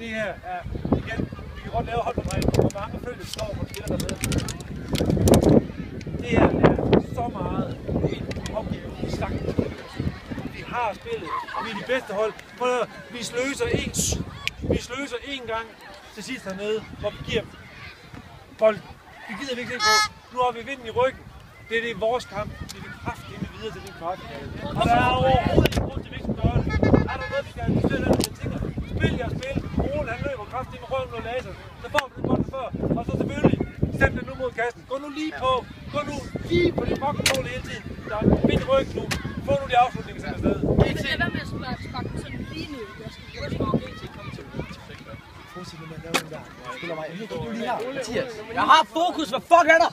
Det her er, igen, vi kan godt lave håndboldregler, hvor mange følger står på spiller dernede. Det her er så meget en opgave, vi sagtens kan løse. Vi har spillet, og vi er de bedste hold. Vi sløser en gang til sidst hernede, hvor vi giver bold. Vi gider virkelig ikke på. Nu har vi vinden i ryggen. Det er vores kamp. Vi vil kraftedeme videre til den kvartfinale. Og der er overhovedet ikke grund til, at vi skal gøre det. Er der noget, vi skal stille, jeg tænker, spil jeres spil. Rolen han løber kraftedeme røven og laser. Så får vi den bold før. Og så selvfølgelig, stem den nu mod kassen. Gå nu lige på. Gå nu lige på det fucking mål hele tiden. Der er vind i ryggen nu. Få nu de afslutninger til afsted. Men lad være med at sparke den sådan lige ned. Jeg skal prøve at komme til Jeg har fokus, hvad fuck er der?